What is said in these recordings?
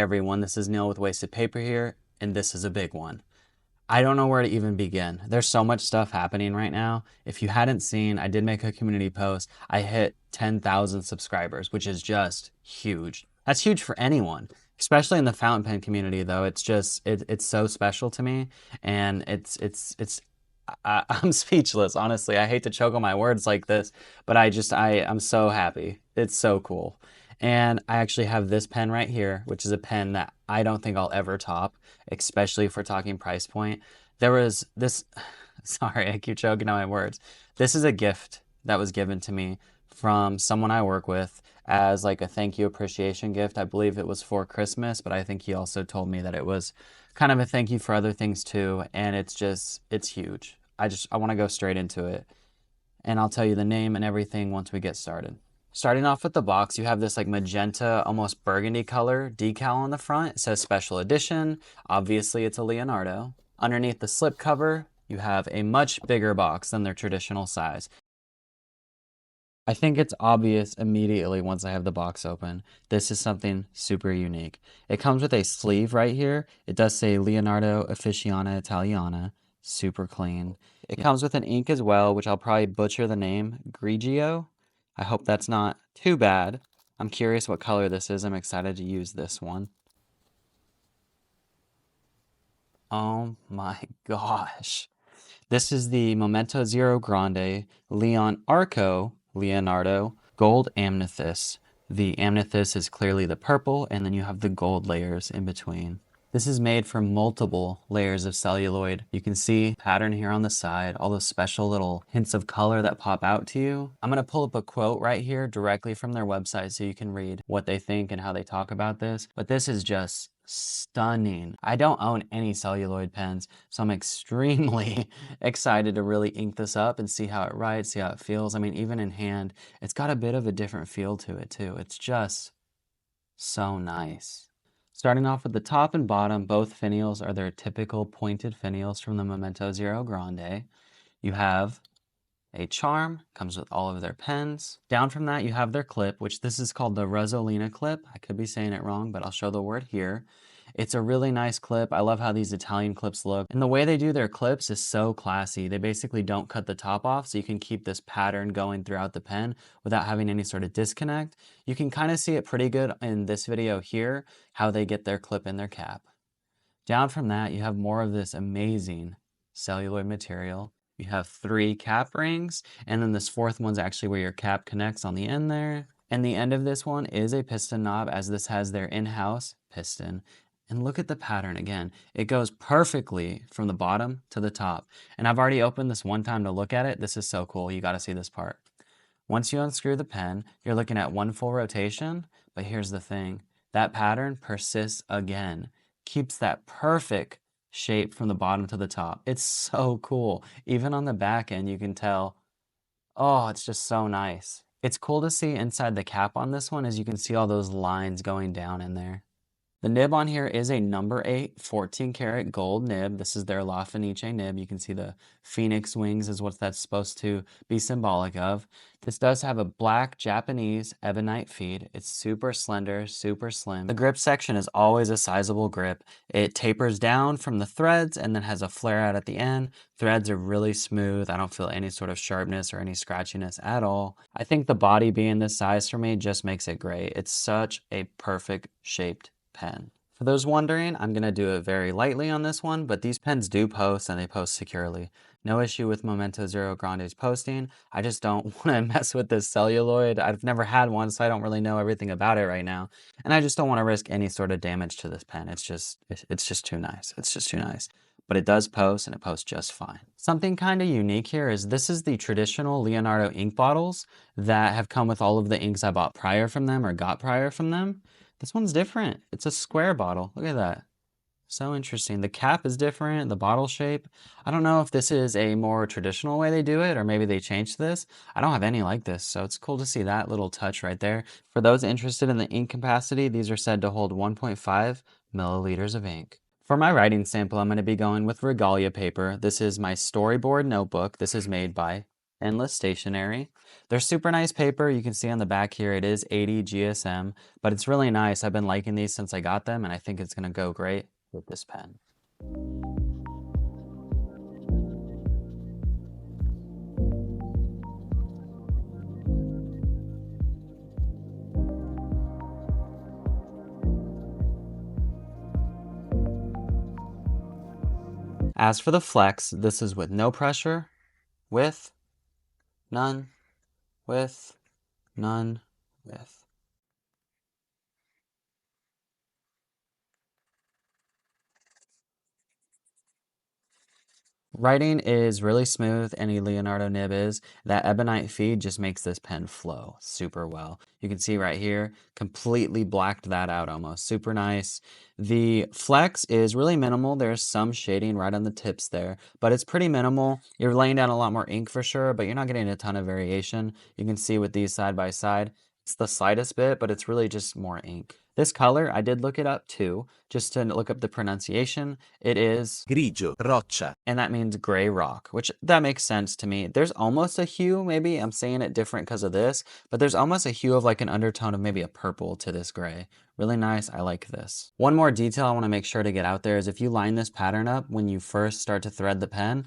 everyone, this is Neil with Wasted Paper here, and this is a big one. I don't know where to even begin. There's so much stuff happening right now. If you hadn't seen, I did make a community post. I hit 10,000 subscribers, which is just huge. That's huge for anyone, especially in the fountain pen community though. It's just, it's so special to me, and I'm speechless, honestly. I hate to choke on my words like this, but I'm so happy. It's so cool. And I actually have this pen right here, which is a pen that I don't think I'll ever top, especially if we're talking price point. There was this, sorry, I keep choking on my words. This is a gift that was given to me from someone I work with as like a thank you appreciation gift. I believe it was for Christmas, but I think he also told me that it was kind of a thank you for other things too. And it's huge. I want to go straight into it, and I'll tell you the name and everything once we get started. Starting off with the box, you have this like magenta, almost burgundy color decal on the front. It says special edition. Obviously it's a Leonardo. Underneath the slip cover, you have a much bigger box than their traditional size. I think it's obvious immediately once I have the box open. This is something super unique. It comes with a sleeve right here. It does say Leonardo Officina Italiana. Super clean. It comes with an ink as well, which I'll probably butcher the name. Grigio. I hope that's not too bad. I'm curious what color this is. I'm excited to use this one. Oh my gosh. This is the Momento Zero Grande LeonArco Leonardo Gold Amethyst. The amethyst is clearly the purple, and then you have the gold layers in between. This is made from multiple layers of celluloid. You can see pattern here on the side, all those special little hints of color that pop out to you. I'm gonna pull up a quote right here directly from their website so you can read what they think and how they talk about this. But this is just stunning. I don't own any celluloid pens, so I'm extremely excited to really ink this up and see how it writes, see how it feels. I mean, even in hand, it's got a bit of a different feel to it too. It's just so nice. Starting off with the top and bottom, both finials are their typical pointed finials from the Momento Zero Grande. You have a charm, comes with all of their pens. Down from that, you have their clip, which this is called the Rosolina clip. I could be saying it wrong, but I'll show the word here. It's a really nice clip. I love how these Italian clips look. And the way they do their clips is so classy. They basically don't cut the top off, so you can keep this pattern going throughout the pen without having any sort of disconnect. You can kind of see it pretty good in this video here, how they get their clip in their cap. Down from that, you have more of this amazing celluloid material. You have 3 cap rings, and then this 4th one's actually where your cap connects on the end there. And the end of this one is a piston knob, as this has their in-house piston. And look at the pattern again. It goes perfectly from the bottom to the top. And I've already opened this one time to look at it. This is so cool. You got to see this part. Once you unscrew the pen, you're looking at 1 full rotation. But here's the thing. That pattern persists again. Keeps that perfect shape from the bottom to the top. It's so cool. Even on the back end, you can tell, oh, it's just so nice. It's cool to see inside the cap on this one, as you can see all those lines going down in there. The nib on here is a number 8 14 karat gold nib. This is their La Fenice nib. You can see the phoenix wings is what that's supposed to be symbolic of. This does have a black Japanese ebonite feed. It's super slender, super slim. The grip section is always a sizable grip. It tapers down from the threads and then has a flare out at the end. Threads are really smooth. I don't feel any sort of sharpness or any scratchiness at all. I think the body being this size for me just makes it great. It's such a perfect shaped pen. For those wondering, I'm going to do it very lightly on this one, but these pens do post, and they post securely. No issue with Momento Zero Grande's posting. I just don't want to mess with this celluloid. I've never had one, so I don't really know everything about it right now. And I just don't want to risk any sort of damage to this pen. It's just too nice. It's just too nice. But it does post, and it posts just fine. Something kind of unique here is this is the traditional Leonardo ink bottles that have come with all of the inks I bought prior from them or got prior from them. This one's different. It's a square bottle. Look at that. So interesting. The cap is different, the bottle shape. I don't know if this is a more traditional way they do it, or maybe they changed this. I don't have any like this, so it's cool to see that little touch right there. For those interested in the ink capacity, these are said to hold 1.5 milliliters of ink. For my writing sample, I'm going to be going with Regalia paper. This is my storyboard notebook. This is made by endless stationery. They're super nice paper. You can see on the back here, it is 80 GSM, but it's really nice. I've been liking these since I got them, and I think it's going to go great with this pen. As for the flex, this is with no pressure, with, none, with, none, with. Writing is really smooth, any Leonardo nib is. That ebonite feed just makes this pen flow super well. You can see right here, completely blacked that out almost. Super nice. The flex is really minimal. There's some shading right on the tips there, but it's pretty minimal. You're laying down a lot more ink for sure, but you're not getting a ton of variation. You can see with these side by side, it's the slightest bit, but it's really just more ink. This color, I did look it up too, just to look up the pronunciation. It is grigio, roccia, and that means gray rock, which that makes sense to me. There's almost a hue, maybe I'm saying it different because of this, but there's almost a hue of like an undertone of maybe a purple to this gray. Really nice, I like this. One more detail I want to make sure to get out there is if you line this pattern up when you first start to thread the pen,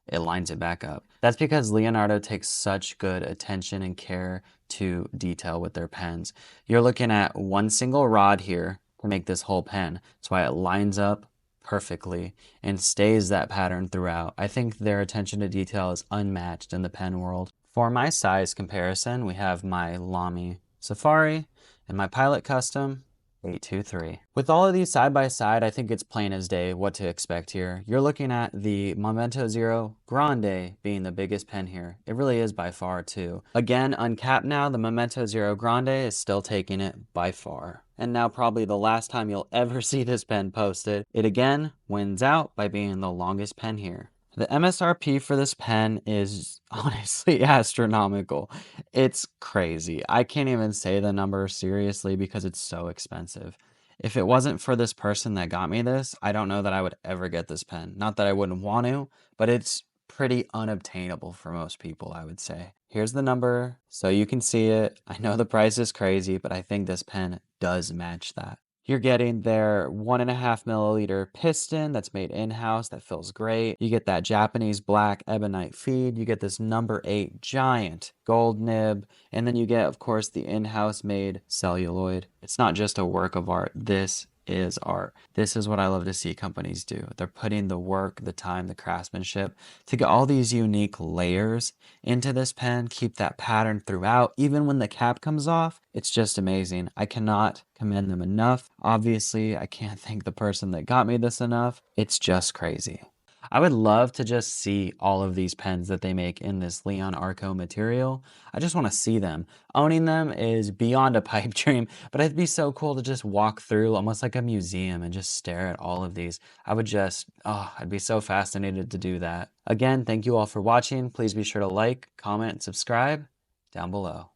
it lines it back up. That's because Leonardo takes such good attention and care to detail with their pens. You're looking at one single rod here to make this whole pen. That's why it lines up perfectly and stays that pattern throughout. I think their attention to detail is unmatched in the pen world. For my size comparison, we have my Lamy Safari and my Pilot Custom 823. With all of these side by side, I think it's plain as day what to expect here. You're looking at the Momento Zero Grande being the biggest pen here. It really is by far too. Again, uncapped now, the Momento Zero Grande is still taking it by far. And now probably the last time you'll ever see this pen posted. It again wins out by being the longest pen here. The MSRP for this pen is honestly astronomical. It's crazy. I can't even say the number seriously because it's so expensive. If it wasn't for this person that got me this, I don't know that I would ever get this pen. Not that I wouldn't want to, but it's pretty unobtainable for most people, I would say. Here's the number so you can see it. I know the price is crazy, but I think this pen does match that. You're getting their 1.5 milliliter piston that's made in-house that feels great. You get that Japanese black ebonite feed. You get this number 8 giant gold nib. And then you get, of course, the in-house made celluloid. It's not just a work of art. This is art. This is what I love to see companies do. They're putting the work, the time, the craftsmanship to get all these unique layers into this pen, keep that pattern throughout. Even when the cap comes off, it's just amazing. I cannot commend them enough. Obviously, I can't thank the person that got me this enough. It's just crazy. I would love to just see all of these pens that they make in this LeonArco material. I just want to see them. Owning them is beyond a pipe dream, but it'd be so cool to just walk through almost like a museum and just stare at all of these. I'd be so fascinated to do that. Again, thank you all for watching. Please be sure to like, comment, and subscribe down below.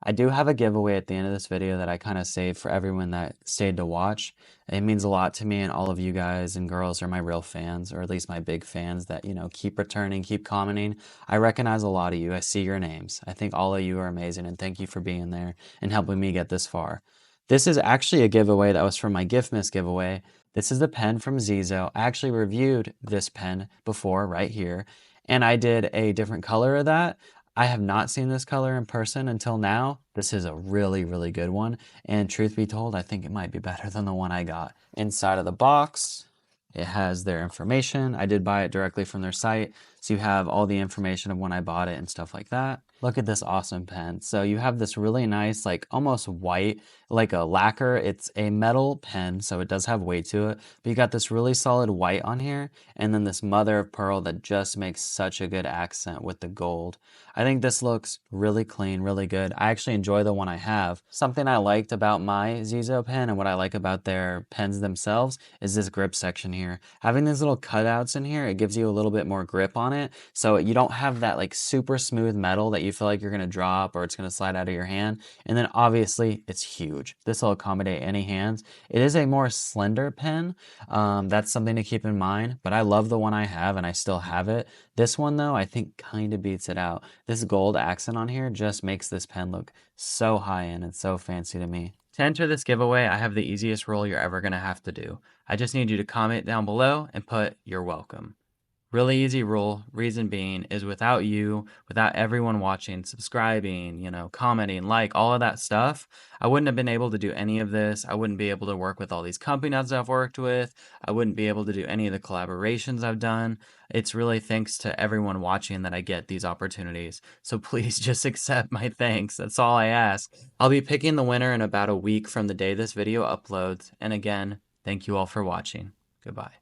I do have a giveaway at the end of this video that I kind of saved for everyone that stayed to watch. It means a lot to me, and all of you guys and girls are my real fans, or at least my big fans that, keep returning, keep commenting. I recognize a lot of you. I see your names. I think all of you are amazing, and thank you for being there and helping me get this far. This is actually a giveaway that was from my gift miss giveaway. This is the pen from Zizo. I actually reviewed this pen before right here, and I did a different color of that. I have not seen this color in person until now. This is a really, really good one. And truth be told, I think it might be better than the one I got. Inside of the box, it has their information. I did buy it directly from their site. So you have all the information of when I bought it and stuff like that. Look at this awesome pen. So you have this really nice, like almost white, like a lacquer. It's a metal pen, so it does have weight to it. But you got this really solid white on here, and then this mother of pearl that just makes such a good accent with the gold. I think this looks really clean, really good. I actually enjoy the one I have. Something I liked about my Zizo pen and what I like about their pens themselves is this grip section here. Having these little cutouts in here, it gives you a little bit more grip on on it, so you don't have that like super smooth metal that you feel like you're gonna drop or it's gonna slide out of your hand. And then obviously it's huge. This will accommodate any hands. It is a more slender pen. That's something to keep in mind, but I love the one I have and I still have it. This one though, I think kind of beats it out. This gold accent on here just makes this pen look so high-end and so fancy to me. To enter this giveaway, I have the easiest rule you're ever going to have to do. I just need you to comment down below and put "you're welcome." Really easy rule. Reason being is without you, without everyone watching, subscribing, commenting, like all of that stuff, I wouldn't have been able to do any of this. I wouldn't be able to work with all these companies I've worked with. I wouldn't be able to do any of the collaborations I've done. It's really thanks to everyone watching that I get these opportunities. So please just accept my thanks. That's all I ask. I'll be picking the winner in about a week from the day this video uploads. And again, thank you all for watching. Goodbye.